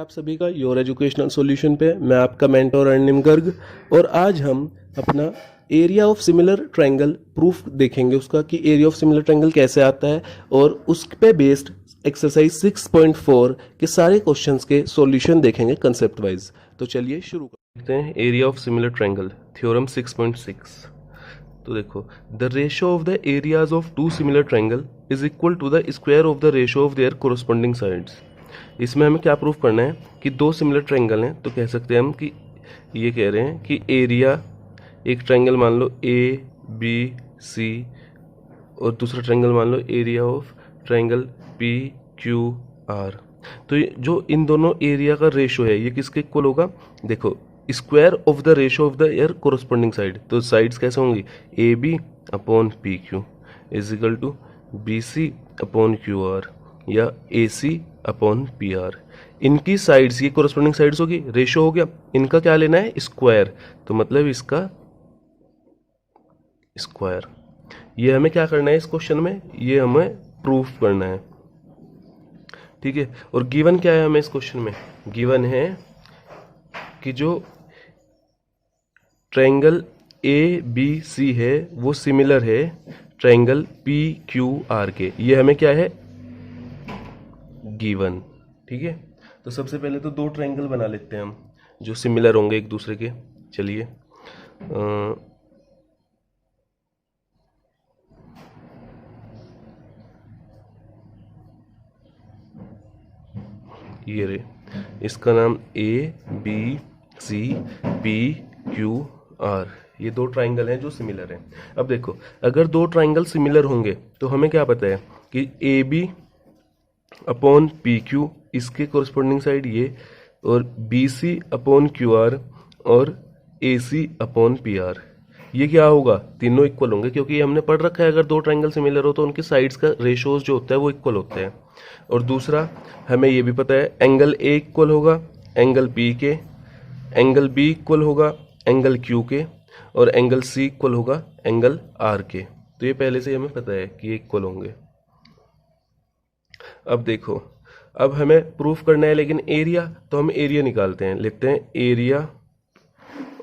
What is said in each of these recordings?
आप सभी का योर एजुकेशनल सॉल्यूशन पे। मैं आपका मेंटोर अर्निम गर्ग और आज हम अपना area of similar triangle proof देखेंगे उसका कि एरिया ऑफ सिमिलर ट्रायंगल कैसे आता है और उस पे बेस्ड एक्सरसाइज 6.4 के सारे क्वेश्चंस के सॉल्यूशन देखेंगे कंसेप्ट वाइज। तो चलिए शुरू करते हैं। Area of similar triangle theorem 6.6। तो देखो, the ratio of the areas of two similar triangle is equal to the square of the ratio of their corresponding sides. इसमें हमें क्या प्रूफ करना है कि दो सिमिलर ट्रायंगल हैं, तो कह सकते हैं हम कि ये कह रहे हैं कि एरिया, एक ट्रायंगल मान लो ए बी सी और दूसरा ट्रायंगल मान लो area of triangle P Q R. तो ये जो इन दोनों एरिया का रेशियो है ये किसके इक्वल होगा? देखो, square of the ratio of the their corresponding side, तो साइड्स कैसे होंगी? A B upon P Q is equal to B C upon Q R या A C upon P R. इनकी साइड्स, ये कोरस्पॉन्डिंग साइड्स होगी, ratio हो गया, इनका क्या लेना है? स्क्वायर। तो मतलब इसका स्क्वायर। ये हमें क्या करना है इस क्वेश्चन में? ये हमें प्रूफ करना है, ठीक है। और गिवन क्या है हमें इस क्वेश्चन में? गिवन है कि जो ट्रायंगल ए बी सी है वो सिमिलर है ट्रायंगल पी क्यू आर के। ये हमें क्या है? गिवन, ठीक है। तो सबसे पहले तो दो ट्रायंगल बना लेते हैं हम जो सिमिलर होंगे एक दूसरे के। चलिए, ये रे, इसका नाम A B C P Q R. ये दो ट्रायंगल हैं जो सिमिलर हैं। अब देखो, अगर दो ट्रायंगल सिमिलर होंगे तो हमें क्या पता है कि A B upon P Q, इसके कोरस्पॉन्डिंग साइड ये, और B C upon Q R और A C upon P R, ये क्या होगा? तीनों इक्वल होंगे, क्योंकि हमने पढ़ रखा है अगर दो ट्रायंगल सिमिलर हो तो उनके साइड्स का रेशियोज जो होता है वो इक्वल होते हैं। और दूसरा हमें ये भी पता है एंगल ए इक्वल होगा एंगल बी के, एंगल बी इक्वल होगा एंगल क्यू के और एंगल सी इक्वल होगा एंगल आर के। तो ये पहले से हमें पता है कि ये इक्वल होंगे। अब देखो, अब हमें प्रूफ करना है लेकिन एरिया, तो हम एरिया निकालते हैं। लिखते हैं area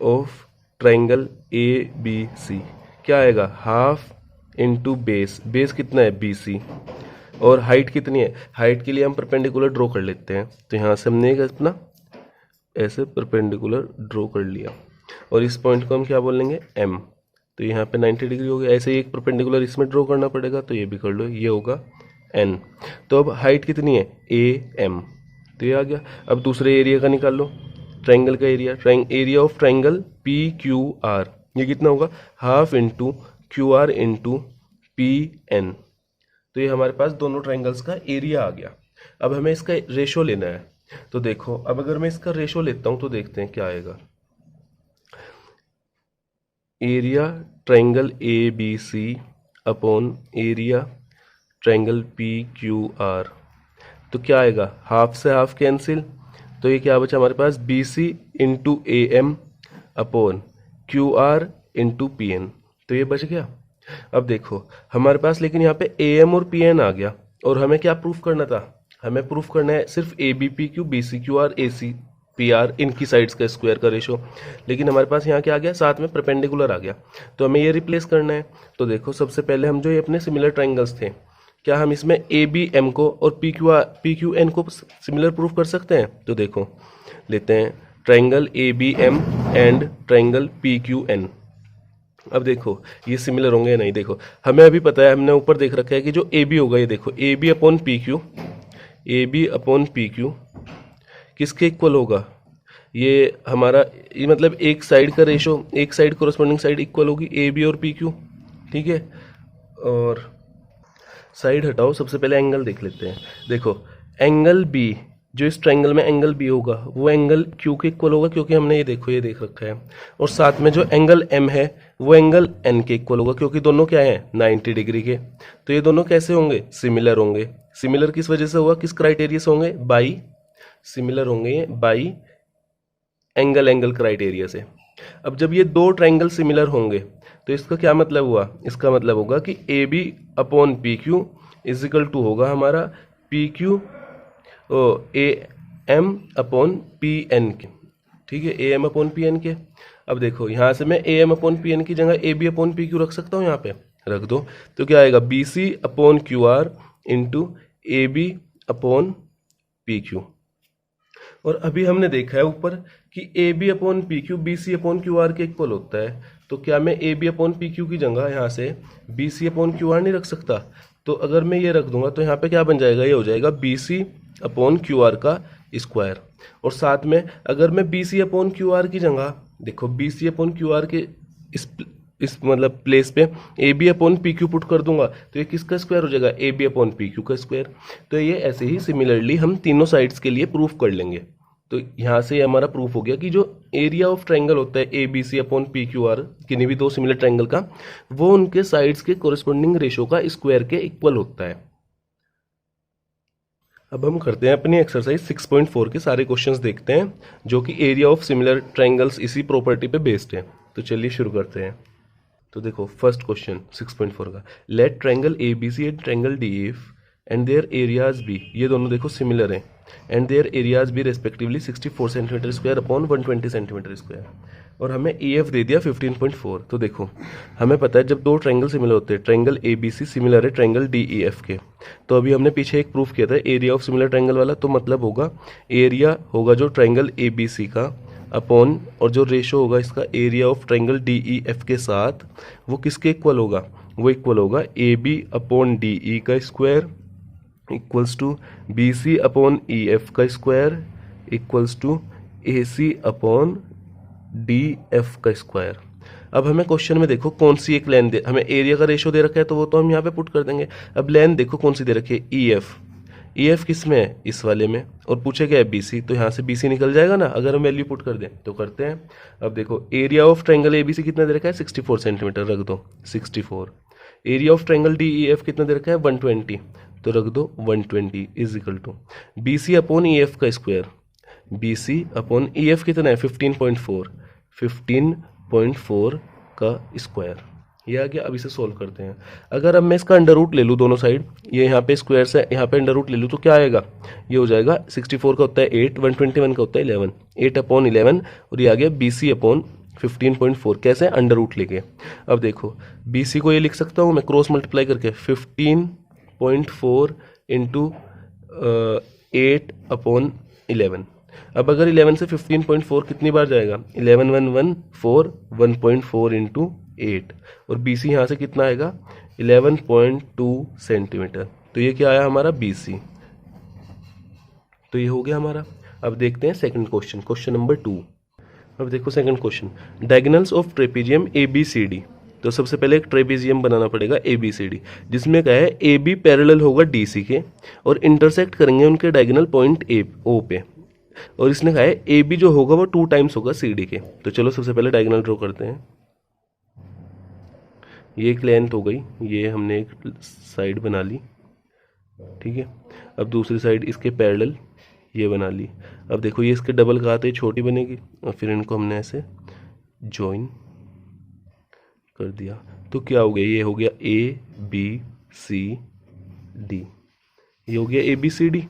of triangle A B C. क्या आएगा? Half into base. बेस कितना है? B C. और हाइट कितनी है? हाइट के लिए हम परपेंडिकुलर ड्रॉ कर लेते हैं। तो यहाँ से हमने अपना ऐसे परपेंडिकुलर ड्रॉ कर लिया और इस पॉइंट को हम क्या बोलेंगे? एम। तो यहाँ पे 90 डिग्री हो गया। ऐसे ही एक परपेंडिकुलर इसमें ड्रॉ करना पड़ेगा, तो ये भी कर लो, ये होगा एन। तो अब हाइट कितनी है? A M. तो ये आ गया। अब दूसरे एरिया का निकाल लो, ट्रायंगल का area. Area of triangle P Q R, ये कितना होगा? Half into Q R into P N. तो ये हमारे पास दोनों ट्रायंगल्स का एरिया आ गया। अब हमें इसका रेशो लेना है। तो देखो, अब अगर मैं इसका रेशो लेता हूं तो देखते हैं क्या आएगा। Area triangle A B C upon area triangle P Q R, तो क्या आएगा? हाफ से हाफ कैंसिल, तो ये क्या बचा हमारे पास? B C into A M upon Q R into P N. तो ये बच गया। अब देखो हमारे पास लेकिन यहाँ पे ए एम और पी एन आ गया, और हमें क्या प्रूफ करना था? हमें प्रूफ करना है सिर्फ A B P Q, B C Q R, A C P R, इनकी साइड्स का स्क्वायर का रेशो। लेकिन हमारे पास यहाँ क्या आ गया? साथ में परपेंडिकुलर आ गया, तो हमें ये रिप्लेस करना है। तो देखो, सबसे पहले हम जो ये अपने सिमिलर ट्रायंगल्स थे, क्या हम इसमें ए बी एम को और पी क्यू एन को सिमिलर प्रूफ कर सकते हैं? तो देखो, लेते हैं triangle A B M and triangle P Q N. अब देखो ये सिमिलर होंगे या नहीं। देखो, हमें अभी पता है, हमने ऊपर देख रखा है कि जो ए बी होगा, ये देखो A B upon P Q, A B upon P Q किसके इक्वल होगा? ये हमारा, ये मतलब एक साइड का रेशो, एक साइड कोरस्पॉन्डिंग साइड इक्वल होगी ए बी और पी क्यू, ठीक है। और साइड हटाओ, सबसे पहले एंगल देख लेते हैं। देखो, एंगल बी, जो इस ट्रायंगल में एंगल बी होगा वो एंगल क्यू के इक्वल होगा, क्योंकि हमने ये देखो ये देख रखा है। और साथ में जो एंगल एम है वो एंगल एन के इक्वल होगा, क्योंकि दोनों क्या है? 90 डिग्री के। तो ये दोनों कैसे होंगे? सिमिलर होंगे। सिमिलर किस वजह से होगा? किस क्राइटेरिया से होंगे? बाई, सिमिलर होंगे ये बाई एंगल क्राइटेरिया से। अब जब ये दो ट्रायंगल सिमिलर होंगे तो इसका क्या मतलब हुआ? इसका मतलब होगा कि A B upon P Q is equal to होगा हमारा P Q A M upon P N के, ठीक है, A M upon P N के। अब देखो यहाँ से मैं A M upon P N की जगह A B upon P Q रख सकता हूँ, यहाँ पे रख दो, तो क्या आएगा B C upon Q R into A B upon P Q. और अभी हमने देखा है ऊपर कि A B upon P Q B C upon Q R के इक्वल होता है, तो क्या मैं A B upon P Q की जगह यहाँ से B C upon Q R नहीं रख सकता? तो अगर मैं ये रख दूंगा तो यहाँ पे क्या बन जाएगा, ये हो जाएगा B C upon Q R का स्क्वायर। और साथ में अगर मैं B C upon Q R की जगह, देखो B C upon Q R के इस मतलब प्लेस पे A B upon P Q put कर दूंगा, तो ये किसका स्क्वायर हो जाएगा, A B upon P Q का स्क्वायर। तो ये ऐसे ही सिमिलरली हम तीनों साइड्स के लिए प्रूफ कर लेंगे। तो यहाँ से हमारा प्रूफ हो गया कि जो एरिया ऑफ ट्राइंगल होता है A B C upon P Q R, किन्हीं भी दो सिमिलर ट्राइंगल का, वो उनके साइड्स के कोरिस्पोंडिंग रेशो का स्क्वायर के इक्वल होता है। अब हम करते हैं अपनी एक्सरसाइज 6.4 के सारे क्वेश्चंस देखते हैं, जो कि एरिया ऑफ सिमिलर ट्राइंगल्स इसी प्रॉपर्टी पे बेस्ड है। तो चलिए शुरू करते हैं। तो देखो फर्स्ट क्वेश्चन 6.4 का, let triangle A B C and triangle D F and their areas be, ये दोनों देखो सिमिलर हैं, and their areas be respectively 64 centimetre square upon 120 centimetre square, और हमें ए एफ दे दिया 15.4। तो देखो हमें पता है जब दो ट्राइंगल सिमिलर होते हैं, triangle A B C similar है ट्राइंगल डी ई एफ के, तो अभी हमने पीछे एक प्रूफ किया था एरिया ऑफ सिमिलर ट्राइंगल वाला, तो मतलब होगा एरिया होगा जो ट्राइंगल ए बी सी का अपॉन, और जो रेशो होगा इसका area of triangle D E F के साथ, वो किसके इक्वल होगा, वो इक्वल होगा A B upon D E का square equals to B C upon E F का square equals to A C upon D F का स्क्वायर। अब हमें क्वेश्चन में देखो कौन सी एक लेंथ दे, हमें एरिया का रेशो दे रखा है तो वो तो हम यहाँ पे पुट कर देंगे। अब लेंथ देखो कौन सी दे रखी है, ई एफ, ई एफ किस में है, इस वाले में, और पूछे क्या है बी सी, तो यहाँ से बी सी निकल जाएगा ना अगर हम वैल्यू पुट कर दें, तो करते हैं। अब देखो area of triangle A B C कितना दे रखा है, 64 सेंटीमीटर, रख दो 64। Area of triangle D E F कितना दे रखा है, 120, तो रख दो 120 is equal to B C upon E F का square, B C upon E F कितना है 15.4, 15.4 का स्क्वायर, ये आ गया। अब इसे सोल्व करते हैं। अगर अब मैं इसका अंडर रूट ले लूँ दोनों साइड, ये यहाँ पे स्क्वायर से यहाँ पे अंडर रूट ले लूँ तो क्या आएगा, ये हो जाएगा 64 का होता है 8, 121 का होता है 11, 8 अपॉन 11, और ये आ गया बी सी अपॉन 15.4, कैसे अंडर रूट लेके। अब देखो बी सी को ये लिख सकता हूँ मैं क्रॉस मल्टीप्लाई करके 15.4 इंटू 8 अपॉन 11। अब अगर 11 से 15.4 कितनी बार जाएगा, 11 1 1 4, 1.4 इंटू 8, और बी सी यहाँ से कितना आएगा 11.2 सेंटीमीटर, तो ये क्या आया हमारा बी सी। तो ये हो गया हमारा। अब देखते हैं सेकंड क्वेश्चन, क्वेश्चन नंबर 2। अब देखो second question, diagonals of trapezium A B C D. तो सबसे पहले एक ट्रेपेजियम बनाना पड़ेगा ए बी सी डी, जिसमें क्या है ए बी पैरेलल होगा डी सी के, और इंटरसेक्ट करेंगे उनके डायगोनल पॉइंट ए ओ पे, और इसने कहा है ए बी जो होगा वो 2 टाइम्स होगा सी डी के। तो चलो सबसे पहले डायगोनल ड्रॉ करते हैं। ये एक लेंथ हो गई, ये हमने एक साइड बना ली, ठीक है। अब दूसरी साइड इसके पैरेलल ये बना ली। अब देखो ये इसके डबल कहा तो ये छोटी बनेगी, और फिर इनको हमने ऐसे जॉइन कर दिया, तो क्या हो गया, ये हो गया ए बी सी डी, ये हो गया ए बी सी डी।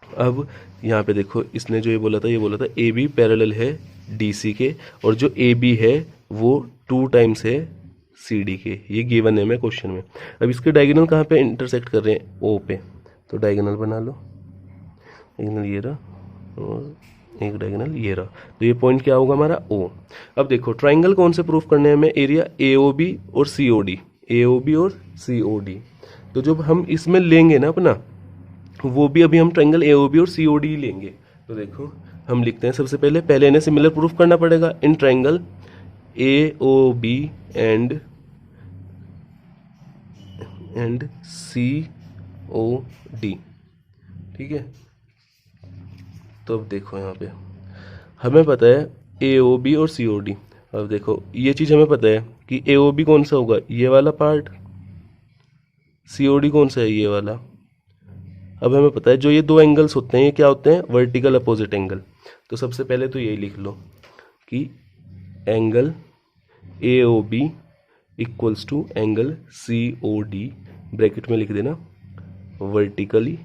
अब यहाँ पे देखो इसने जो ये बोला था, ये बोला था ए बी पैरेलल है डी सी के, और जो ए बी है वो 2 टाइम्स है सी डी के, ये गिवन है मैं क्वेश्चन में। अब इसके डायगोनल कहाँ पे इंटरसेक्ट कर रहे हैं, ओ पे, तो डायगोनल बना लो, डायगोनल ये रहा और एक डायगोनल ये रहा, तो ये पॉइंट क्या होगा हमारा ओ। अब देखो ट्राइंगल कौन से प्रूफ करने हैं हमें, एरिया ए ओ बी और सी ओ डी, ए ओ बी और सी ओ डी। तो जब हम इसमें लेंगे ना अपना, वो भी अभी हम ट्राइंगल ए ओ बी और सी ओ डी लेंगे। तो देखो हम लिखते हैं सबसे पहले इन्हें सिमिलर प्रूफ करना पड़ेगा in triangle A O B and C O D, ठीक है। तो अब देखो यहाँ पे हमें पता है ए ओ बी और सी ओ डी। अब देखो ये चीज़ हमें पता है कि ए ओ बी कौन सा होगा, ये वाला पार्ट, सी ओ डी कौन सा है, ये वाला। अब हमें पता है जो ये दो एंगल्स होते हैं ये क्या होते हैं, वर्टिकल अपोजिट एंगल। तो सबसे पहले तो यही लिख लो कि angle A O B equals to angle C O D, bracket में लिख देना वर्टिकली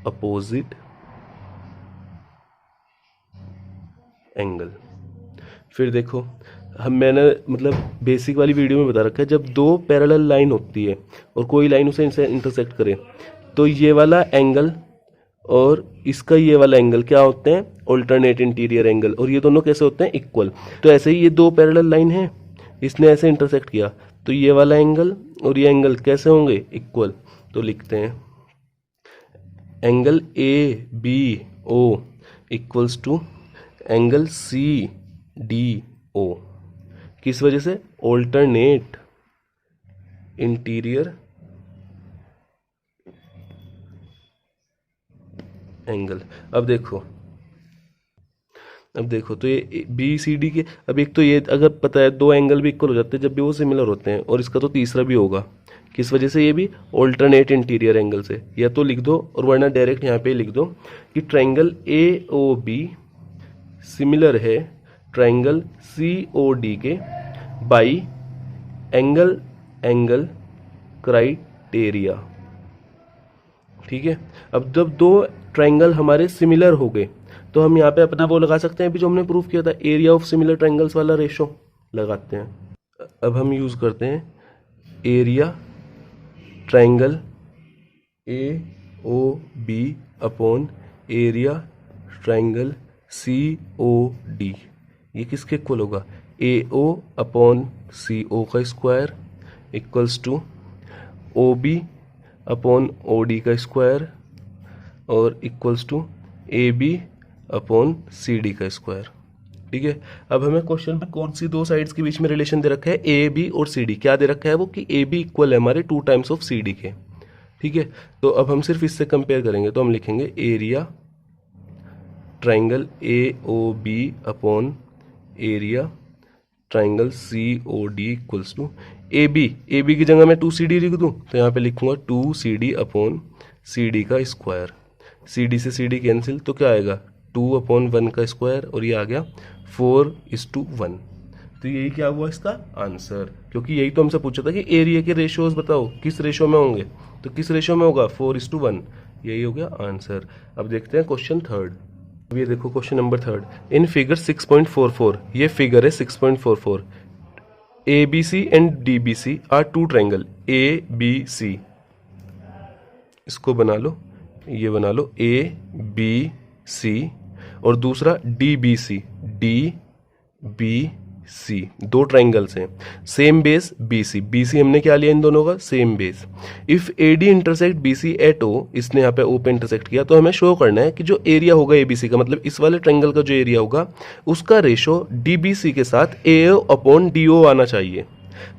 अपोजिट एंगल। फिर देखो मैंने मतलब बेसिक वाली वीडियो में बता रखा है, जब दो पैरेलल लाइन होती है और कोई लाइन उसे इंटरसेक्ट करे तो ये वाला एंगल और इसका ये वाला एंगल क्या होते हैं, ऑल्टरनेट इंटीरियर एंगल, और ये दोनों कैसे होते हैं, इक्वल। तो ऐसे ही ये दो पैरेलल लाइन है, इसने ऐसे इंटरसेक्ट किया तो ये वाला एंगल और ये एंगल कैसे होंगे, इक्वल। तो लिखते हैं angle A B O equals to angle C D O. किस वजह से, ऑल्टरनेट इंटीरियर एंगल। अब देखो तो ये बी सी डी के, अब एक तो ये अगर पता है दो एंगल भी इक्वल हो जाते हैं जब भी वो सिमिलर होते हैं, और इसका तो तीसरा भी होगा। किस वजह से, ये भी ऑल्टरनेट इंटीरियर एंगल से। या तो लिख दो और वरना डायरेक्ट यहाँ पे लिख दो कि triangle A O B similar है ट्रायंगल सी ओ डी के बाई एंगल क्राइटेरिया। ठीक है। अब जब दो ट्रायंगल हमारे सिमिलर हो गए तो हम यहाँ पे अपना वो लगा सकते हैं अभी जो हमने प्रूफ किया था, एरिया ऑफ सिमिलर ट्रायंगल्स वाला रेशो लगाते हैं। अब हम यूज करते हैं area triangle A O B upon area triangle C O D. ये किसके इक्वल होगा, ए ओ अपॉन सी ओ का square equals to O B upon O D का स्क्वायर और equals to A B upon C D का square. ठीक है। अब हमें क्वेश्चन में कौन सी दो साइड्स के बीच में रिलेशन दे रखा है, ए बी और सी डी। क्या दे रखा है वो, कि ए बी इक्वल है हमारे 2 टाइम्स ऑफ सी डी के। ठीक है। तो अब हम सिर्फ इससे कंपेयर करेंगे तो हम लिखेंगे area triangle A O B upon area triangle C O D equals to A B की जगह मैं 2CD लिख दूं तो यहाँ पे लिखूंगा 2CD अपॉन सी डी का स्क्वायर। सी डी से सी डी कैंसिल तो क्या आएगा, 2/1 का स्क्वायर, और ये आ गया 4:1। तो यही क्या हुआ इसका आंसर, क्योंकि यही तो हमसे पूछा था कि एरिया के रेशियोज बताओ किस रेशियो में होंगे, तो किस रेशियो में होगा, 4:1। यही हो गया आंसर। अब देखते हैं क्वेश्चन थर्ड। अब ये देखो question number third, in figure 6.44, ये फिगर है 6.44, ABC and DBC are 2 triangle ABC। इसको बना लो, ये बना लो ABC और दूसरा DBC, दो ट्रायंगल्स हैं, सेम बेस BC हमने क्या लिया इन दोनों का, same base. If AD intersect BC at O, इसने यहाँ पे O पे इंटरसेक्ट किया, तो हमें शो करना है कि जो एरिया होगा ABC का, मतलब इस वाले ट्रायंगल का जो एरिया होगा उसका रेशो DBC के साथ AO अपॉन DO आना चाहिए।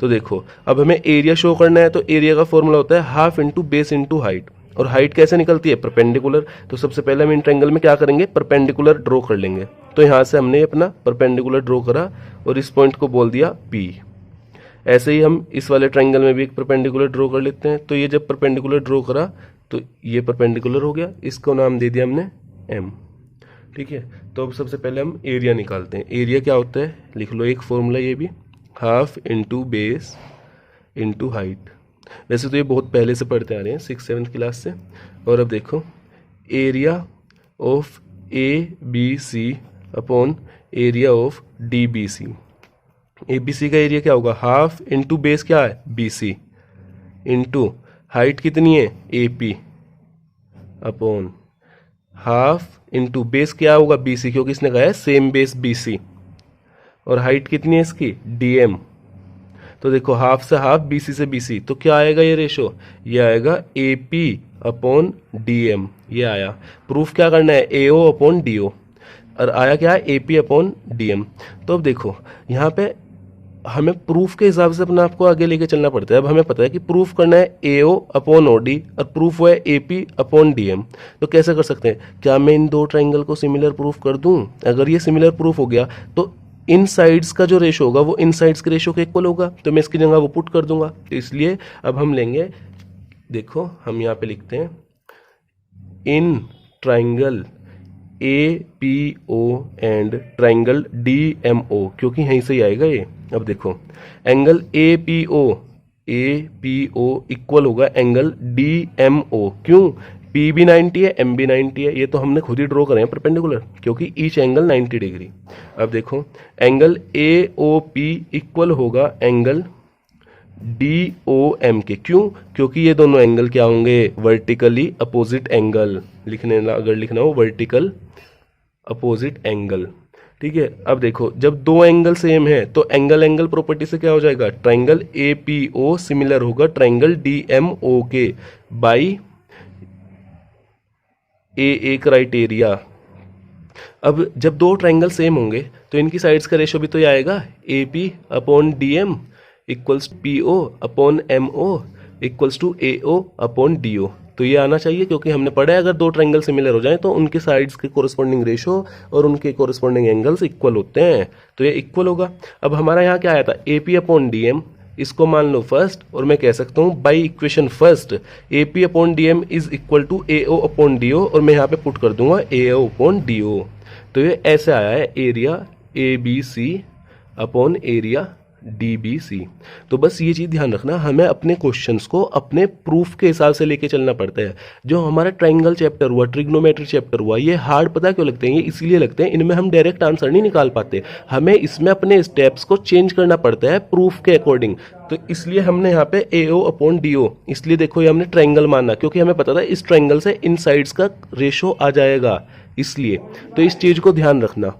तो देखो अब हमें एरिया शो करना है तो एरिया का फॉर्मूला होता है half into base into height, और हाइट कैसे निकलती है, परपेंडिकुलर। तो सबसे पहले हम इन ट्रायंगल में क्या करेंगे, परपेंडिकुलर ड्रॉ कर लेंगे। तो यहाँ से हमने अपना परपेंडिकुलर ड्रॉ करा और इस पॉइंट को बोल दिया P। ऐसे ही हम इस वाले ट्रायंगल में भी एक परपेंडिकुलर ड्रॉ कर लेते हैं। तो ये जब परपेंडिकुलर ड्रॉ करा तो ये परपेंडिकुलर हो गया, इसको नाम दे दिया हमने M। ठीक है। तो अब सबसे पहले हम एरिया निकालते हैं। एरिया क्या होता है, लिख लो एक फॉर्मूला ये भी, half into base into height. वैसे तो ये बहुत पहले से पढ़ते आ रहे हैं 6th-7th क्लास से। और अब देखो area of ABC upon area of DBC। ABC का एरिया क्या होगा, हाफ इंटू बेस क्या है BC इंटू हाइट कितनी है AP upon half into base क्या होगा BC, क्योंकि इसने कहा है सेम बेस BC, और हाइट कितनी है इसकी DM। तो देखो हाफ से हाफ BC से BC, तो क्या आएगा ये रेशो, ये आएगा AP अपॉन DM। ये आया। प्रूफ क्या करना है, AO अपॉन DO, और आया क्या है AP अपॉन DM। तो अब देखो यहाँ पे हमें प्रूफ के हिसाब से अपने आप को आगे लेके चलना पड़ता है। अब हमें पता है कि प्रूफ करना है AO अपॉन OD और प्रूफ हुआ है AP अपॉन DM। तो कैसे कर सकते हैं, क्या मैं इन दो ट्रायंगल को सिमिलर प्रूफ कर दूं। अगर ये सिमिलर प्रूफ हो गया तो इन साइड्स का जो रेशो होगा वो इन साइड्स के रेशो के इक्वल होगा, तो मैं इसकी जगह वो पुट कर दूंगा। तो इसलिए अब हम लेंगे, देखो हम यहाँ पे लिखते हैं in triangle APO and triangle DMO, क्योंकि यहीं से ही आएगा ये। अब देखो एंगल APO इक्वल होगा एंगल DMO, क्यों, पी भी 90 है, एम भी 90 है, ये तो हमने खुद ही ड्रॉ करे हैं परपेंडिकुलर, क्योंकि ईच एंगल 90 डिग्री। अब देखो angle A O P equal होगा एंगल डी ओ एम के। क्यों? क्योंकि ये दोनों एंगल क्या होंगे? Vertically opposite angle. अगर लिखना हो वर्टिकल अपोजिट एंगल। ठीक है, अब देखो जब दो एंगल सेम है तो एंगल एंगल प्रॉपर्टी से क्या हो जाएगा? Triangle A P O similar होगा ट्राइंगल डी एम ओ के बाई ए क्राइटेरिया। अब जब दो ट्राइंगल सेम होंगे तो इनकी साइड्स का रेशो भी तो ये आएगा, A P upon D M equals P O upon M O equals to A O upon D O. तो ये आना चाहिए, क्योंकि हमने पढ़ा है अगर दो ट्राइंगल सिमिलर हो जाएं तो उनके साइड्स के कोरस्पॉन्डिंग रेशो और उनके कोरस्पॉन्डिंग एंगल्स इक्वल होते हैं, तो ये इक्वल होगा। अब हमारा यहाँ क्या आया था? A P upon D M, इसको मान लो फर्स्ट, और मैं कह सकता हूँ by equation first A P upon D M is equal to A O upon D O, और मैं यहाँ पे पुट कर दूंगा ए ओ अपॉन डी ओ। तो ये ऐसे आया है area A B C upon area D B C. तो बस ये चीज़ ध्यान रखना, हमें अपने क्वेश्चंस को अपने प्रूफ के हिसाब से लेके चलना पड़ता है। जो हमारा ट्राइंगल चैप्टर हुआ, ट्रिग्नोमेट्री चैप्टर हुआ, ये हार्ड पता क्यों लगते हैं? ये इसलिए लगते हैं, इनमें हम डायरेक्ट आंसर नहीं निकाल पाते, हमें इसमें अपने स्टेप्स को चेंज करना पड़ता है प्रूफ के अकॉर्डिंग। तो इसलिए हमने यहाँ पे ए ओ अपॉन डी ओ, इसलिए देखो ये हमने ट्राइंगल माना, क्योंकि हमें पता था इस ट्राइंगल से इन साइड्स का रेशो आ जाएगा, इसलिए। तो इस चीज़ को ध्यान रखना।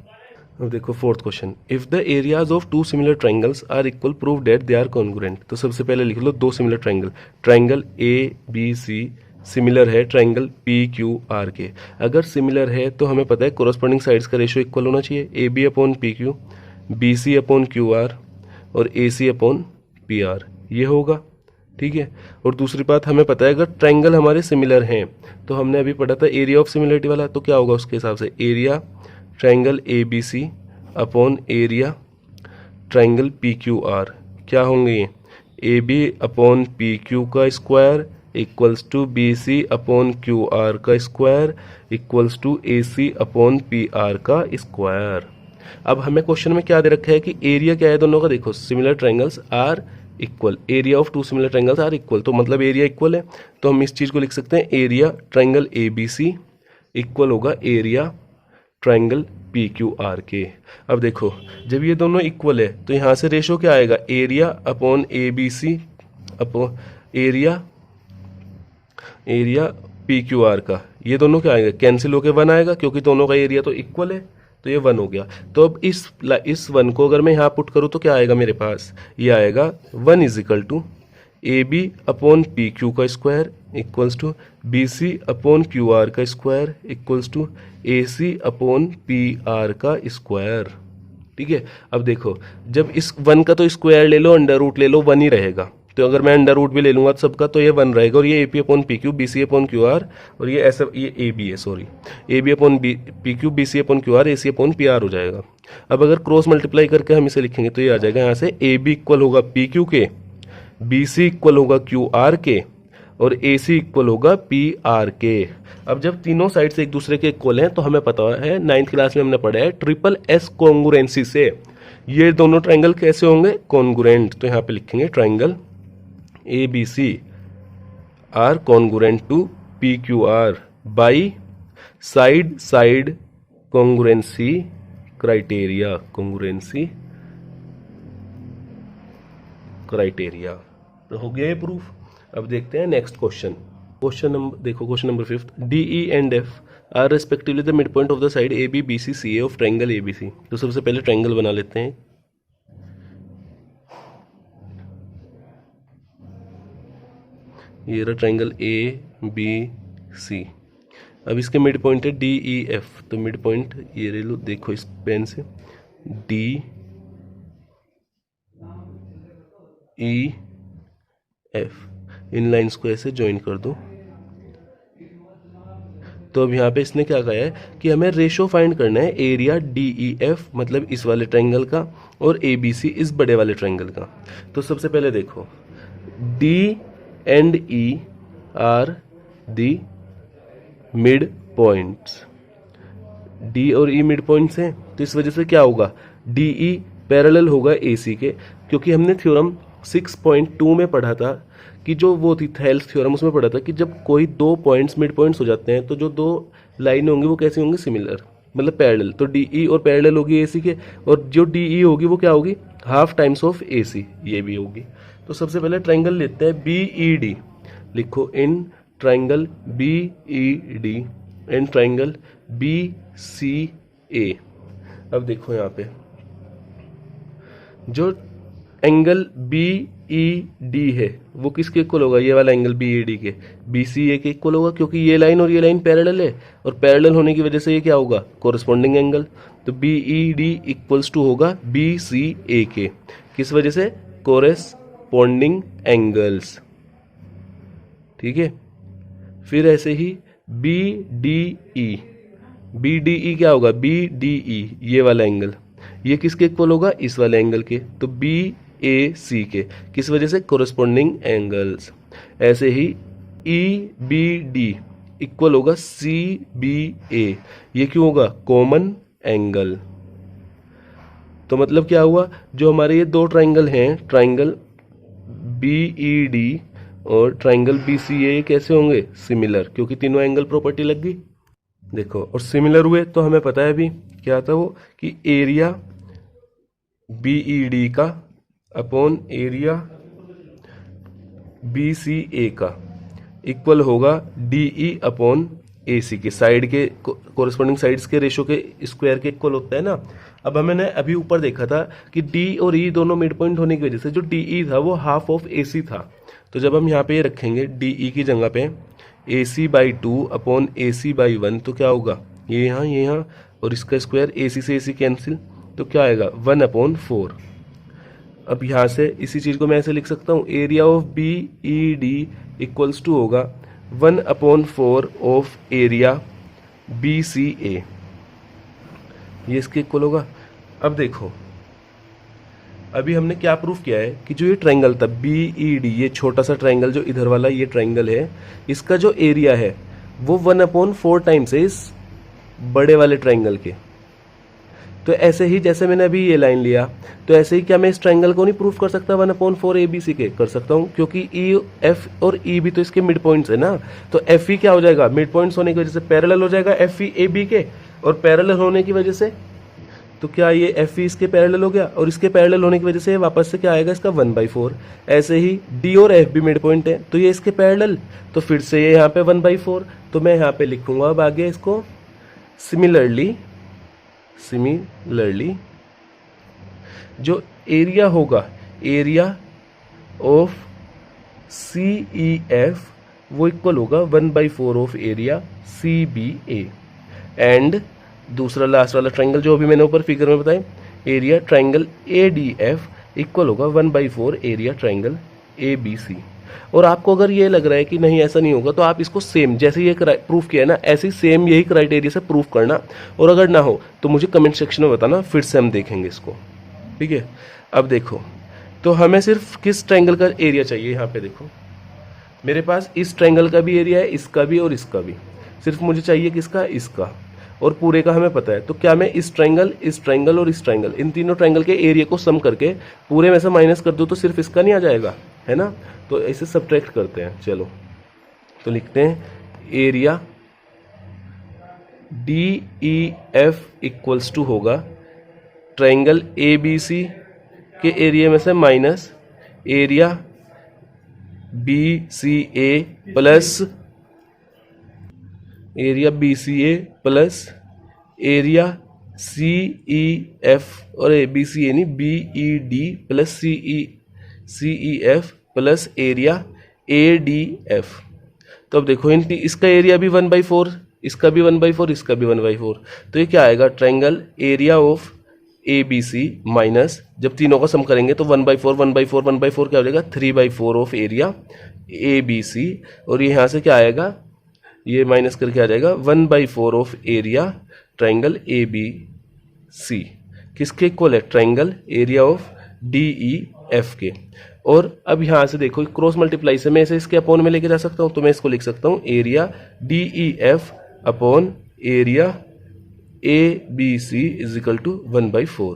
अब देखो fourth question, if the areas of two similar triangles are equal prove that they are congruent. तो सबसे पहले लिख लो दो similar triangle, triangle A B C similar है ट्राइंगल पी क्यू आर के। अगर सिमिलर है तो हमें पता है कोरस्पॉन्डिंग साइड्स का रेशो इक्वल होना चाहिए, A B upon P Q, B C upon Q R और A C upon P R, ये होगा। ठीक है, और दूसरी बात हमें पता है अगर ट्राइंगल हमारे सिमिलर हैं तो हमने अभी पढ़ा था एरिया ऑफ सिमिलरिटी वाला, तो क्या होगा उसके हिसाब से? Area triangle A B C upon area triangle P Q R. क्या होंगे ये? A B upon P Q का square equals to B C upon Q R का square equals to A C upon P R का square. अब हमें question में क्या दे रखा है कि एरिया क्या है दोनों का? देखो similar triangles are equal, area of two similar triangles are equal, तो मतलब एरिया इक्वल है, तो हम इस चीज़ को लिख सकते हैं area triangle A B C equal होगा area triangle P Q R के। अब देखो जब ये दोनों इक्वल है तो यहाँ से रेशो क्या आएगा? Area upon A B C upon area P Q R का, ये दोनों क्या आएगा? कैंसिल होके 1 आएगा, क्योंकि दोनों का एरिया तो इक्वल है, तो ये 1 हो गया। तो अब इस 1 को अगर मैं यहाँ पुट करूँ तो क्या आएगा मेरे पास? ये आएगा 1 is equal to A B upon P Q का square equals to B C upon Q R का square equals to A C upon P R का स्क्वायर। ठीक है, अब देखो जब इस 1 का तो स्क्वायर ले लो, अंडर रूट ले लो, 1 ही रहेगा। तो अगर मैं अंडर रूट भी ले लूंगा सबका तो ये 1 रहेगा, और ये A P upon P Q, B C upon Q R, और ये ऐसा ये ए बी है, sorry A B upon P Q, B C upon Q R, A C upon P R हो जाएगा। अब अगर क्रॉस मल्टीप्लाई करके हम इसे लिखेंगे तो ये आ जाएगा यहाँ से ए बी इक्वल होगा पी क्यू के, बी सी इक्वल होगा क्यू आर के, और ए सी इक्वल होगा पी आर के। अब जब तीनों साइड से एक दूसरे के इक्वल हैं तो हमें पता है 9th क्लास में हमने पढ़ा है ट्रिपल एस कॉन्ग्रुएंसी से ये दोनों ट्राइंगल कैसे होंगे? कॉन्ग्रुएंट। तो यहाँ पे लिखेंगे triangle A B C are congruent to P Q R by side side congruency criteria, congruency criteria. तो हो गया ये प्रूफ। अब देखते हैं नेक्स्ट क्वेश्चन। क्वेश्चन नंबर देखो, question number 5, D E and F are respectively the mid point of the side A B B C C A of triangle A B C. तो सबसे पहले ट्राइंगल बना लेते हैं। ये रहा ट्राइंगल ए बी सी। अब इसके मिड पॉइंट है डी ई एफ, तो मिड पॉइंट ये ले लो, देखो इस पेन से डी ई एफ, इन लाइंस को ऐसे ज्वाइन कर दो। तो अब यहाँ पे इसने क्या कहा है कि हमें रेशो फाइंड करना है एरिया डी ई एफ मतलब इस वाले ट्राइंगल का और ए बी सी इस बड़े वाले ट्राइंगल का। तो सबसे पहले देखो D and E are the mid points, D और ई मिड पॉइंट्स हैं, तो इस वजह से क्या होगा? डी ई पैरेलल होगा ए सी के, क्योंकि हमने थ्योरम 6.2 में पढ़ा था कि जो वो थी थेल्स थ्योरम, उसमें पढ़ा था कि जब कोई दो पॉइंट्स मिड पॉइंट्स हो जाते हैं तो जो दो लाइन होंगी वो कैसी होंगी, सिमिलर, मतलब पैरेलल। तो डी ई और पैरेलल होगी ए सी के, और जो डी ई होगी वो क्या होगी, हाफ टाइम्स ऑफ ए सी, ये भी होगी। तो सबसे पहले ट्राइंगल लेते हैं बी ई डी, लिखो in triangle B E D and triangle B C A. अब देखो यहाँ पे जो एंगल बी ई डी है वो किसके इक्वल होगा, ये वाला एंगल बी ई डी के बी सी ए के इक्वल होगा, क्योंकि ये लाइन और ये लाइन पैरेलल है, और पैरेलल होने की वजह से ये क्या होगा, कोरिस्पॉन्डिंग एंगल। तो B E D equals to होगा बी सी ए के, किस वजह से, कोरेस्पॉन्डिंग एंगल्स, ठीक है। फिर ऐसे ही B D E, B D E क्या होगा, बी डी ई ये वाला एंगल, ये किसके इक्वल होगा, इस वाले एंगल के, तो बी ए सी के, किस वजह से, कोरिस्पॉन्डिंग एंगल्स। ऐसे ही ई बी डी इक्वल होगा सी बी ए, ये क्यों होगा, कॉमन एंगल। तो मतलब क्या हुआ, जो हमारे ये दो ट्राइंगल हैं, ट्राइंगल बी ई डी और ट्राइंगल बी सी ए, कैसे होंगे, सिमिलर, क्योंकि तीनों एंगल प्रॉपर्टी लग गई। देखो, और सिमिलर हुए तो हमें पता है अभी क्या था वो, कि एरिया बी ई डी का अपॉन एरिया बी सी ए का इक्वल होगा डी ई अपॉन ए सी के, साइड के कोरिस्पॉन्डिंग साइड्स के रेशो के स्क्वायर के इक्वल होता है ना। अब हमने अभी ऊपर देखा था कि डी और ई दोनों मिड पॉइंट होने की वजह से जो डी ई था वो हाफ ऑफ ए सी था। तो जब हम यहाँ पे रखेंगे डी ई की जगह पे A C by two upon A C by one, तो क्या होगा, ये यहाँ और इसका स्क्वायर, ए सी से ए सी कैंसिल, तो क्या आएगा, 1/4। अब यहाँ से इसी चीज़ को मैं ऐसे लिख सकता हूँ, area of B E D equals to होगा 1/4 of area B C A, ये इसके इक्वल होगा। अब देखो, अभी हमने क्या प्रूफ किया है कि जो ये ट्रायंगल था बी ई डी, ये छोटा सा ट्रायंगल जो इधर वाला ये ट्रायंगल है, इसका जो एरिया है वो 1/4 टाइम्स है इस बड़े वाले ट्रायंगल के। तो ऐसे ही जैसे मैंने अभी ये लाइन लिया, तो ऐसे ही क्या मैं इस ट्रायंगल को नहीं प्रूफ कर सकता 1/4 ए बी सी के, कर सकता हूँ, क्योंकि ई एफ और ई भी तो इसके मिड पॉइंट्स है ना। तो एफ ई क्या हो जाएगा, मिड पॉइंट्स होने की वजह से पैरेलल हो जाएगा एफ ई ए बी के, और पैरेलल होने की वजह से तो क्या ये एफ ई इसके पैरेलल हो गया, और इसके पैरेलल होने की वजह से वापस से क्या आएगा, इसका 1/4। ऐसे ही डी और एफ भी मिड पॉइंट है, तो ये इसके पैरेलल, तो फिर से ये यहाँ पे 1/4। तो मैं यहाँ पे लिखूंगा अब आगे इसको, सिमिलरली जो एरिया होगा, area of C E F वो इक्वल होगा 1/4 of area C B A, and दूसरा लास्ट वाला ट्रायंगल जो अभी मैंने ऊपर फिगर में बताया, area triangle A D F equal होगा 1/4 area triangle A B C. और आपको अगर ये लग रहा है कि नहीं ऐसा नहीं होगा, तो आप इसको सेम जैसे ये प्रूफ किया है ना, ऐसे ही सेम यही क्राइटेरिया से प्रूफ करना, और अगर ना हो तो मुझे कमेंट सेक्शन में बताना, फिर से हम देखेंगे इसको, ठीक है। अब देखो, तो हमें सिर्फ किस ट्रायंगल का एरिया चाहिए, यहाँ पे देखो मेरे पास इस ट्रायंगल का भी एरिया है, इसका भी और इसका भी, सिर्फ मुझे चाहिए किसका, इसका, और पूरे का हमें पता है। तो क्या मैं इस ट्रायंगल और इस ट्रायंगल, इन तीनों ट्रायंगल के एरिया को सम करके पूरे में से माइनस कर दूं तो सिर्फ इसका नहीं आ जाएगा, है ना। तो इसे सब्ट्रैक्ट करते हैं, चलो तो लिखते हैं area D E F equals to होगा ट्रायंगल ए बी सी के एरिया में से minus area B C A plus area B C A plus area C E F, और ए बी सी ए नहीं, B E D plus C E F plus area A D F. तो अब देखो इसका area भी 1/4, इसका भी 1/4, इसका भी 1/4, तो ये क्या आएगा, triangle area of A B C minus, जब तीनों का सम करेंगे तो 1/4 1/4 1/4 क्या हो जाएगा, 3/4 of area A B C, और ये यहाँ से क्या आएगा, ये माइनस करके आ जाएगा 1/4 of area triangle A B C, किसके इक्वल है, triangle area of D E F के। और अब यहाँ से देखो क्रॉस मल्टीप्लाई से मैं इसे इसके अपॉन में लेके जा सकता हूँ, तो मैं इसको लिख सकता हूँ area D E F upon area A B C is equal to 1/4।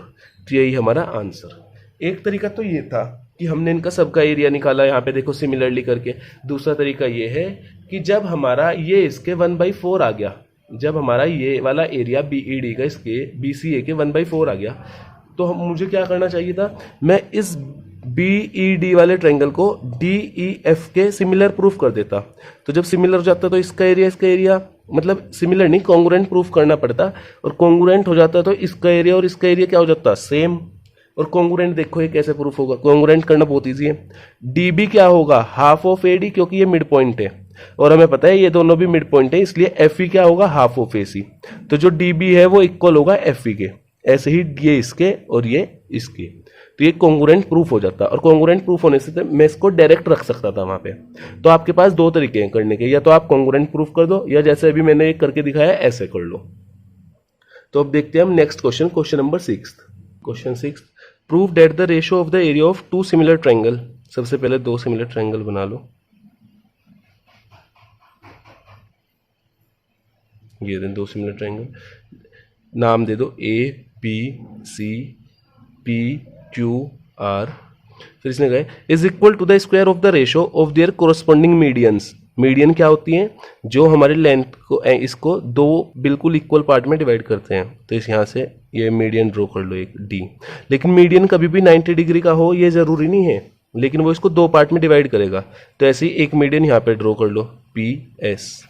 तो यही हमारा आंसर। एक तरीका तो ये था कि हमने इनका सबका एरिया निकाला, यहाँ पे देखो सिमिलरली करके। दूसरा तरीका ये है कि जब हमारा ये इसके 1/4 आ गया, जब हमारा ये वाला एरिया BED का इसके BCA के 1/4 आ गया, तो मुझे क्या करना चाहिए था, मैं इस BED वाले ट्रायंगल को DEF के सिमिलर प्रूफ कर देता। तो जब सिमिलर हो जाता तो इसका एरिया मतलब सिमिलर नहीं, कॉन्ग्रुएंट प्रूफ करना पड़ता, और कॉन्ग्रुएंट हो जाता तो इसका एरिया और इसका एरिया क्या हो जाता, सेम। और कॉन्ग्रुएंट देखो ये कैसे प्रूफ होगा, कॉन्ग्रुएंट करना बहुत ईजी है। DB क्या होगा, हाफ ऑफ AD, क्योंकि ये मिड पॉइंट है और हमें पता है ये दोनों भी मिड पॉइंट है, इसलिए FE क्या होगा, हाफ ऑफ AC। तो जो DB है वो इक्वल होगा FE के। ऐसे ही ये इसके और ये इसके, तो ये कॉन्ग्रुएंट प्रूफ हो जाता। और कॉन्ग्रुएंट प्रूफ होने से मैं इसको डायरेक्ट रख सकता था वहां पे। तो आपके पास दो तरीके हैं करने के, या तो आप कॉन्ग्रुएंट प्रूफ कर दो, या जैसे अभी मैंने एक करके दिखाया ऐसे कर लो। तो अब देखते हैं हम next question, question number 6। Question 6, prove that the ratio of the area of two similar triangle. सबसे पहले दो सिमिलर ट्रायंगल बना लो, ये दो सिमिलर ट्रायंगल, नाम दे दो ABCPQR। फिर इसने कहा is equal to the square of the ratio of their corresponding medians. Median क्या होती है, जो हमारे लेंथ को इसको दो बिल्कुल इक्वल पार्ट में डिवाइड करते हैं। तो इस यहाँ से ये मीडियन ड्रॉ कर लो एक D। लेकिन मीडियन कभी भी 90 डिग्री का हो ये जरूरी नहीं है, लेकिन वो इसको दो पार्ट में डिवाइड करेगा। तो ऐसे ही एक मीडियन यहाँ पे ड्रॉ कर लो PS।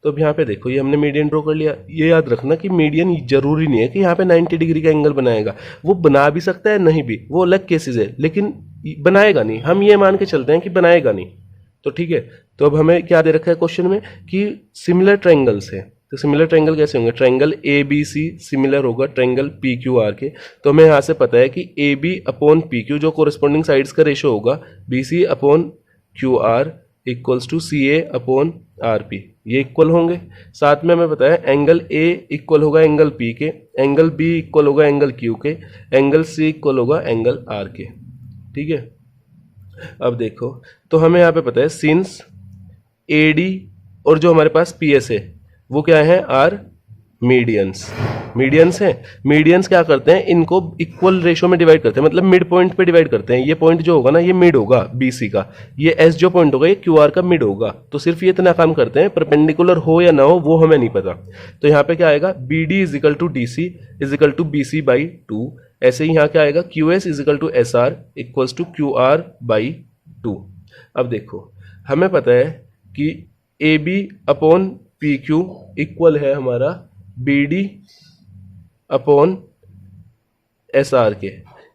तो अब यहाँ पे देखो ये हमने मीडियन ड्रॉ कर लिया। ये याद रखना कि मीडियन जरूरी नहीं है कि यहाँ पे 90 डिग्री का एंगल बनाएगा, वो बना भी सकता है नहीं भी, वो अलग केसेस है, लेकिन बनाएगा नहीं। हम ये मान के चलते हैं कि बनाएगा नहीं, तो ठीक है। तो अब हमें क्या दे रखा है क्वेश्चन में कि सिमिलर ट्रायंगल्स है। तो सिमिलर ट्रायंगल कैसे होंगे, ट्रायंगल ABC सिमिलर होगा ट्रायंगल PQR के। तो हमें यहाँ से पता है कि AB/PQ जो कोरिस्पॉन्डिंग साइड्स का रेशियो होगा BC/QR इक्वल्स टू CA/RP, ये इक्वल होंगे। साथ में हमें पता है एंगल A इक्वल होगा एंगल P के, एंगल B इक्वल होगा एंगल Q के, एंगल C इक्वल होगा एंगल R के। ठीक है, अब देखो तो हमें यहाँ पे पता है सिंस AD और जो हमारे पास PS है वो क्या है, आर मीडियंस। मीडियंस है, मीडियंस क्या करते हैं, इनको इक्वल रेशियो में डिवाइड करते हैं, मतलब मिड पॉइंट पे डिवाइड करते हैं। ये पॉइंट जो होगा ना ये मिड होगा BC का, ये S जो पॉइंट होगा ये QR का मिड होगा। तो सिर्फ ये इतना काम करते हैं, परपेंडिकुलर हो या ना हो वो हमें नहीं पता। तो यहाँ पे क्या आएगा, BD is equal to DC is equal to BC/2। ऐसे ही यहाँ क्या आएगा, QS is equal to SR equals to QR/2। अब देखो हमें पता है कि AB/PQ इक्वल है हमारा BD/SR के।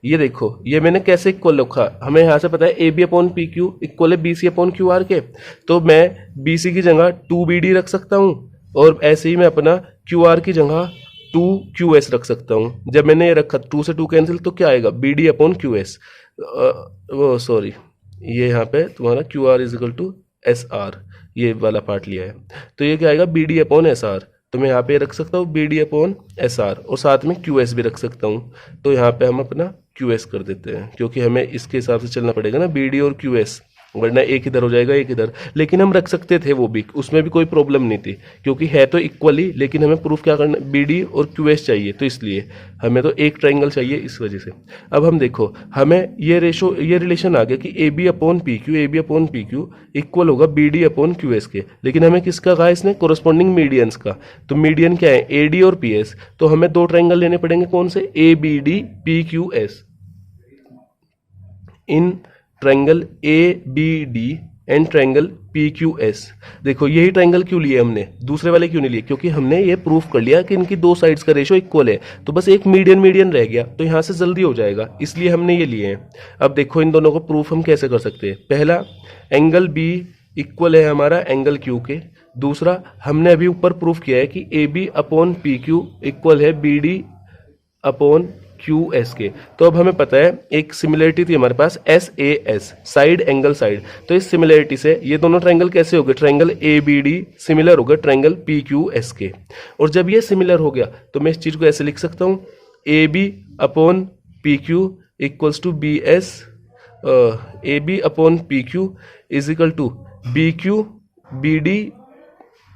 ये देखो ये मैंने कैसे इक्वल लिखा, हमें यहाँ से पता है AB/PQ इक्वल है BC/QR के। तो मैं BC की जगह 2BD रख सकता हूँ, और ऐसे ही मैं अपना QR की जगह 2QS रख सकता हूँ। जब मैंने ये रखा 2 से 2 कैंसिल, तो क्या आएगा BD/QS, वो सॉरी ये यहाँ पे तुम्हारा QR इजिकल टू SR, ये वाला पार्ट लिया है। तो ये क्या आएगा BD/SR। तो मैं यहाँ पे रख सकता हूँ BD/SR, और साथ में QS भी रख सकता हूँ। तो यहाँ पे हम अपना QS कर देते हैं, क्योंकि हमें इसके हिसाब से चलना पड़ेगा ना, BD और QS, वरना एक इधर हो जाएगा एक इधर। लेकिन हम रख सकते थे वो भी, उसमें भी कोई प्रॉब्लम नहीं थी, क्योंकि है तो इक्वली, लेकिन हमें प्रूफ क्या करना, BD और QS चाहिए, तो इसलिए हमें तो एक ट्रायंगल चाहिए इस वजह से। अब हम देखो हमें ये रेशो, ये रिलेशन आ गया कि AB/PQ इक्वल होगा BD/QS के। लेकिन हमें किसका कहा इसने, कोरस्पॉन्डिंग मीडियंस का। तो मीडियन क्या है, AD और PS। तो हमें दो ट्रायंगल लेने पड़ेंगे, कौन से, ABD/PQS। In triangle ABD and triangle PQS। देखो यही ट्रायंगल क्यों लिए हमने, दूसरे वाले क्यों नहीं लिए, क्योंकि हमने ये प्रूफ कर लिया कि इनकी दो साइड्स का रेशियो इक्वल है। तो बस एक मीडियन रह गया, तो यहां से जल्दी हो जाएगा, इसलिए हमने ये लिए हैं। अब देखो इन दोनों को प्रूफ हम कैसे कर सकते हैं। पहला, एंगल B इक्वल है हमारा एंगल Q के। दूसरा, हमने अभी ऊपर प्रूफ किया है कि AB/PQ इक्वल है BD/QS के। तो अब हमें पता है एक सिमिलरिटी थी हमारे पास SAS, साइड एंगल साइड। तो इस सिमिलरिटी से ये दोनों ट्रायंगल कैसे हो गए, ट्रायंगल ABD सिमिलर हो गए ट्रायंगल PQS के। और जब ये सिमिलर हो गया तो मैं इस चीज को ऐसे लिख सकता हूँ, AB/PQ equals to BS, AB/PQ is equal to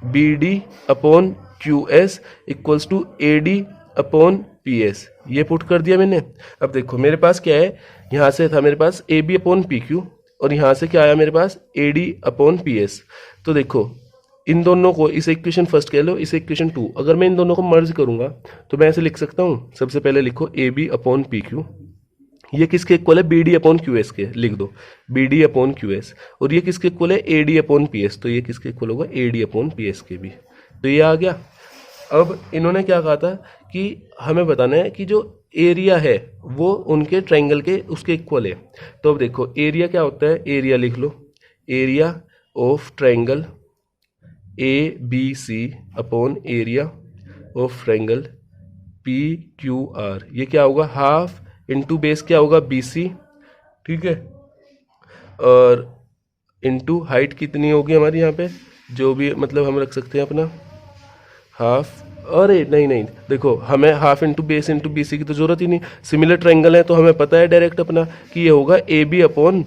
BD/QS equals to AD upon P S, ये पुट कर दिया मैंने। अब देखो मेरे पास क्या है, यहाँ से था मेरे पास A B upon P Q, और यहाँ से क्या आया मेरे पास A D upon P S. तो देखो इन दोनों को, इसे इक्वेशन फर्स्ट कह लो, इसे इक्वेशन टू, अगर मैं इन दोनों को मर्ज करूंगा तो मैं ऐसे लिख सकता हूँ, सबसे पहले लिखो A B upon P Q, ये किसके इक्वल है, B D upon Q S के, लिख दो B D upon Q S, और ये किसके इक्वल है, A D upon P S, तो ये किसके इक्वल होगा, A D upon P S के भी। तो ये आ गया। अब इन्होंने क्या कहा था कि हमें बताना है कि जो एरिया है वो उनके ट्रायंगल के उसके इक्वल है। तो अब देखो एरिया क्या होता है, एरिया लिख लो, area of triangle A B C upon area of triangle P Q R, ये क्या होगा, हाफ इंटू बेस क्या होगा, बी सी, ठीक है, और इंटू हाइट कितनी होगी हमारी यहाँ पे, जो भी मतलब हम रख सकते हैं अपना हाफ, अरे नहीं नहीं देखो हमें half into base into B C की तो जरूरत ही नहीं, सिमिलर ट्रायंगल है तो हमें पता है डायरेक्ट अपना कि ये होगा A B upon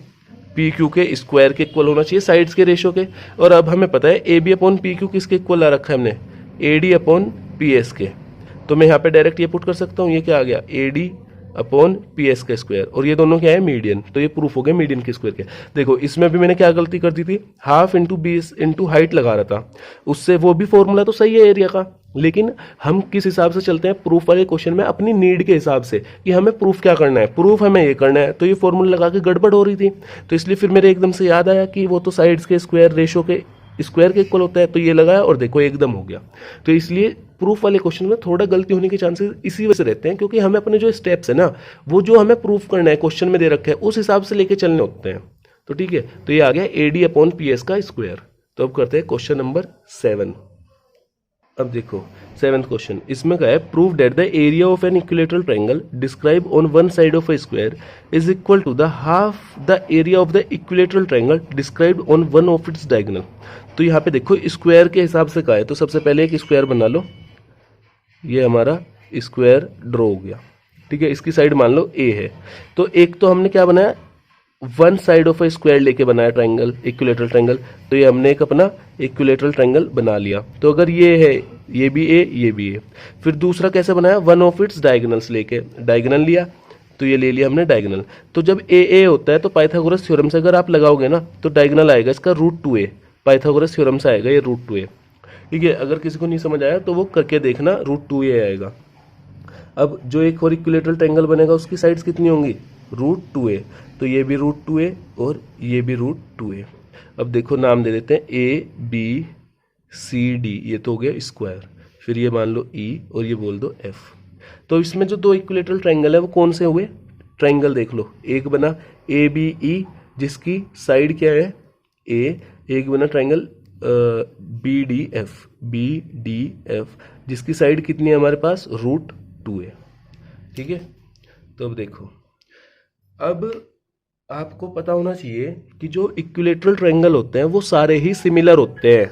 P Q के स्क्वायर के इक्वल होना चाहिए, साइड्स के रेशो के। और अब हमें पता है A B upon P Q किसके इक्वल ला रखा है हमने, A D upon P S के। तो मैं यहाँ पे डायरेक्ट ये पुट कर सकता हूँ, ये क्या आ गया, ए डी अपॉन पी एस का स्क्वायर, और ये दोनों क्या है, मीडियन, तो ये प्रूफ हो गया मीडियन के स्क्वायर के। देखो इसमें भी मैंने क्या गलती कर दी थी, half into base into height लगा रहा था, उससे वो भी फॉर्मूला तो सही है एरिया का, लेकिन हम किस हिसाब से चलते हैं प्रूफ वाले क्वेश्चन में, अपनी नीड के हिसाब से कि हमें प्रूफ क्या करना है, प्रूफ हमें ये करना है, तो ये फॉर्मूला लगा के गड़बड़ हो रही थी। तो इसलिए फिर मेरे एकदम से याद आया कि वो तो साइड्स के स्क्वायर रेशो के स्क्वायर के इक्वल होता है, तो ये लगाया और देखो एकदम हो गया। तो इसलिए प्रूफ वाले क्वेश्चन में थोड़ा गलती होने के चांसेस इसी वजह से रहते हैं, क्योंकि हमें अपने जो स्टेप्स है ना, वो जो हमें प्रूफ करना है क्वेश्चन में दे रखा है उस हिसाब से लेके चलने होते हैं। तो ठीक है, तो ये आ गया ए डी अपॉन पी एस का स्क्वायर। तो अब करते हैं क्वेश्चन नंबर 7। अब देखो 7th क्वेश्चन, इसमें क्या है, prove that the area of an equilateral triangle describe on one side of a square is equal to the half the area of the equilateral triangle described on one of its diagonal. तो यहाँ पे देखो square के हिसाब से क्या है, तो सबसे पहले एक स्क्वायर बना लो, ये हमारा स्क्वायर ड्रॉ हो गया, ठीक है, इसकी साइड मान लो ए है। तो एक तो हमने क्या बनाया, one side of a square लेके बनाया ट्रायंगल, इक्विलेटरल ट्रायंगल, तो ये हमने एक अपना इक्विलेटरल ट्रायंगल बना लिया। तो अगर ये है, ये भी ए, ये भी ए। फिर दूसरा कैसे बनाया, वन ऑफ इट्स डायगोनल्स लेके डायगोनल लिया, तो ये ले लिया हमने डायगोनल। तो जब ए होता है तो पाइथागोरस थ्योरम से अगर आप लगाओगे ना तो डायगोनल आएगा इसका √2a, पाइथागोरस थ्योरम से आएगा ये √2a, ठीक है। अगर किसी को नहीं समझ आया तो वो करके देखना, √2a आएगा। अब जो एक और इक्विलेटरल ट्रायंगल बनेगा उसकी साइड्स कितनी होंगी, √2a, तो ये भी √2a और ये भी √2a। अब देखो नाम दे देते हैं ए बी सी डी, ये तो हो गया स्क्वायर, फिर ये मान लो ई और ये बोल दो एफ। तो इसमें जो दो इक्विलेटरल ट्रायंगल है वो कौन से हुए, ट्रायंगल देख लो, एक बना ए बी ई जिसकी साइड क्या है ए, एक बना ट्रायंगल बी डी एफ जिसकी साइड कितनी है हमारे पास, √2a, ठीक है। तो अब देखो, अब आपको पता होना चाहिए कि जो इक्विलेटरल ट्रायंगल होते हैं वो सारे ही सिमिलर होते हैं।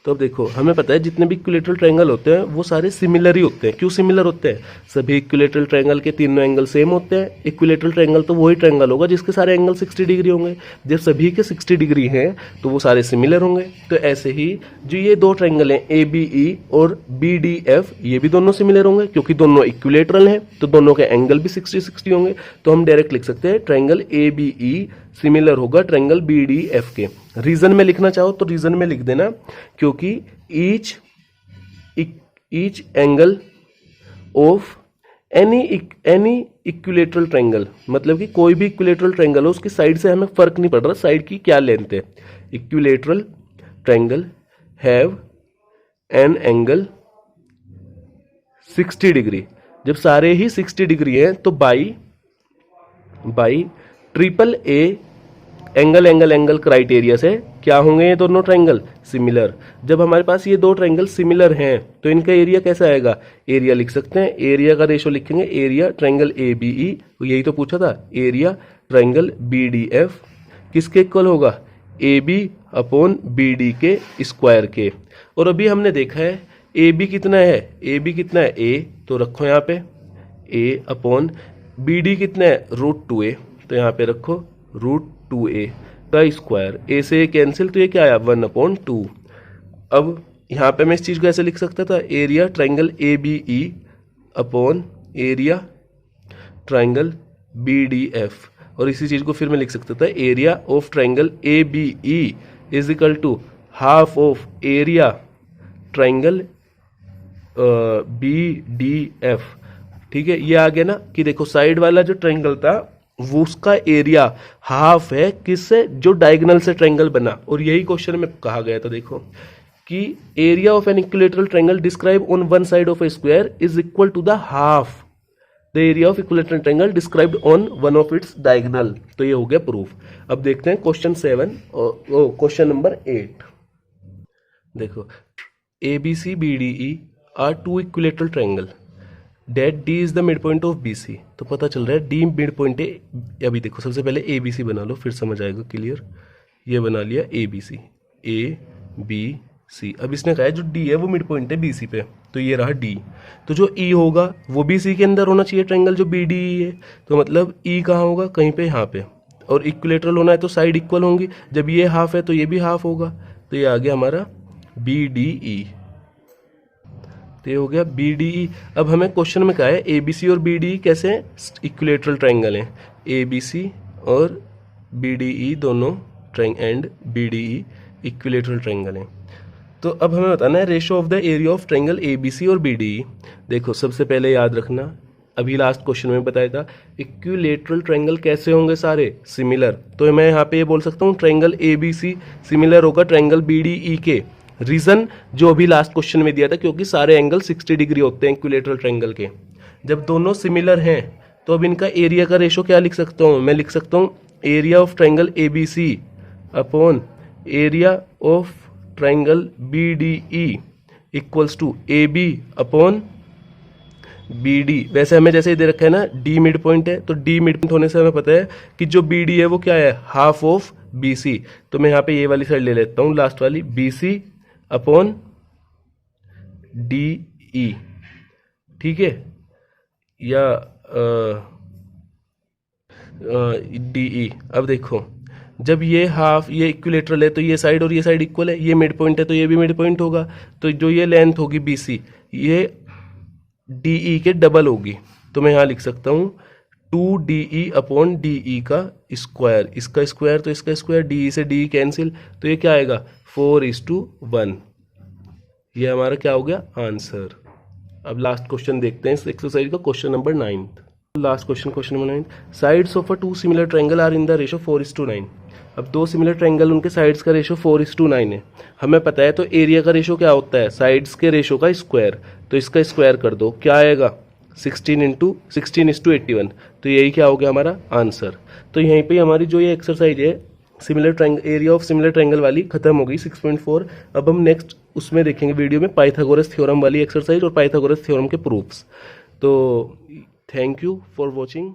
तो अब देखो हमें पता है जितने भी इक्विलेटरल ट्रायंगल होते हैं वो सारे सिमिलर ही होते हैं। क्यों सिमिलर होते हैं, सभी इक्विलेटरल ट्रायंगल के तीनों एंगल सेम होते हैं। इक्विलेटरल ट्रायंगल तो वही ट्रायंगल होगा जिसके सारे एंगल 60 डिग्री होंगे, जब सभी के 60 डिग्री हैं तो वो सारे सिमिलर होंगे। तो ऐसे ही जो ये दो ट्रायंगल हैं ए बी ई और बी डी एफ, ये भी दोनों सिमिलर होंगे क्योंकि दोनों इक्विलेटरल हैं, तो दोनों के एंगल भी 60-60 होंगे। तो हम डायरेक्ट लिख सकते हैं triangle A B E similar होगा ट्रायंगल बी डी एफ के। रीजन में लिखना चाहो तो रीजन में लिख देना, क्योंकि each angle of any equilateral triangle, मतलब कि कोई भी इक्विलेटरल ट्रायंगल हो उसकी साइड से हमें फर्क नहीं पड़ रहा साइड की क्या लेंथ है। Equilateral triangle have an angle 60 degree, जब सारे ही 60 डिग्री हैं तो by triple A angle criteria से क्या होंगे ये दोनों ट्रायंगल, सिमिलर। जब हमारे पास ये दो ट्रायंगल सिमिलर हैं तो इनका एरिया कैसा आएगा, एरिया लिख सकते हैं, एरिया का रेशो लिखेंगे, area triangle A B E, यही तो पूछा था, area triangle B D F किसके इक्वल होगा, A B upon B D के स्क्वायर के। और अभी हमने देखा है ए बी कितना है, ए बी कितना है ए, तो रखो यहाँ पे ए अपॉन बी डी कितना है √2a, तो यहाँ पे रखो √2a का स्क्वायर, ए से कैंसिल, तो ये क्या आया 1/2। अब यहाँ पे मैं इस चीज को ऐसे लिख सकता था, area triangle A B E upon area triangle B D F. और इसी चीज़ को फिर मैं लिख सकता था area of triangle A B E is equal to half of area triangle B D F. ठीक है, ये आ गया ना कि देखो साइड वाला जो ट्राइंगल था वो उसका एरिया हाफ है किससे, जो डायगोनल से ट्राइंगल बना। और यही क्वेश्चन में कहा गया था देखो कि area of an equilateral triangle describe on one side of a square is equal to the half the area of equilateral triangle described on one of its diagonal. तो ये हो गया प्रूफ। अब देखते हैं क्वेश्चन 7 और क्वेश्चन नंबर 8। देखो A B C B D E are two equilateral triangle that D is the mid point of B C. तो पता चल रहा है डी मिड पॉइंट है। अभी देखो सबसे पहले ए बी सी बना लो फिर समझ आएगा क्लियर। ये बना लिया ए बी सी। अब इसने कहा है जो डी है वो मिड पॉइंट है बी सी पे, तो ये रहा डी। तो जो ई होगा वो बी सी के अंदर होना चाहिए ट्राइंगल जो बी डी ई है। तो मतलब ई कहाँ होगा, कहीं पे यहाँ पे। और इक्विलेटरल होना है तो साइड इक्वल होंगी, जब ये हाफ है तो ये भी हाफ होगा। तो ये आ गया हमारा बी डी ई। तो ये हो गया बी डी ई। अब हमें क्वेश्चन में कहा है ए बी सी और बी डी ई कैसे इक्विलेटरल ट्राइंगल हैं। ए बी सी और बी डी ई दोनों and B D E equilateral triangle हैं। तो अब हमें बताना है ratio of the area of triangle A B C और बी डी ई। देखो सबसे पहले याद रखना, अभी लास्ट क्वेश्चन में बताया था इक्विलेटरल ट्राइंगल कैसे होंगे सारे, सिमिलर। तो मैं यहाँ पे ये बोल सकता हूँ triangle A B C similar होगा ट्राइंगल बी डी ई के। रीजन जो अभी लास्ट क्वेश्चन में दिया था, क्योंकि सारे एंगल 60 डिग्री होते हैं इक्विलेटरल ट्राइंगल के। जब दोनों सिमिलर हैं तो अब इनका एरिया का रेशो क्या लिख सकता हूँ, मैं लिख सकता हूँ area of triangle A B C upon area of triangle B D E equals to A B upon B D. वैसे हमें जैसे दे रखा है ना डी मिड पॉइंट है, तो डी मिड पॉइंट होने से हमें पता है कि जो बी डी है वो क्या है, हाफ ऑफ बी सी। तो मैं यहाँ पे ये वाली साइड ले लेता हूँ लास्ट वाली, B C upon D E. ठीक है, या डी ई। अब देखो जब ये हाफ ये इक्विलेटरल है तो ये साइड और ये साइड इक्वल है, ये मिड पॉइंट है तो ये भी मिड पॉइंट होगा। तो जो ये लेंथ होगी बी सी ये डी ई के डबल होगी। तो मैं यहाँ लिख सकता हूँ 2DE अपॉन डी ई का स्क्वायर, इसका स्क्वायर तो इसका स्क्वायर, डी ई से डी कैंसिल, तो ये क्या आएगा 4:1। ये हमारा क्या हो गया आंसर। अब लास्ट क्वेश्चन देखते हैं इस एक्सरसाइज का, question number 9। Last question number 9, sides of a two similar triangle are in the ratio 4:9। अब दो सिमिलर ट्राइंगल उनके साइड्स का रेशो 4:9 है। हमें पता है तो एरिया का रेशो क्या होता है, साइड्स के रेशो का स्क्वायर। तो इसका स्क्वायर कर दो, क्या आएगा 16:81। तो यही क्या हो गया हमारा आंसर। तो यहीं पे हमारी जो ये एक्सरसाइज है similar triangle area of similar triangle वाली खत्म हो गई 6.4। अब हम नेक्स्ट उसमें देखेंगे वीडियो में पाइथागोरस थ्योरम वाली एक्सरसाइज और पाइथागोरस थ्योरम के प्रूफ्स। तो थैंक यू फॉर वॉचिंग।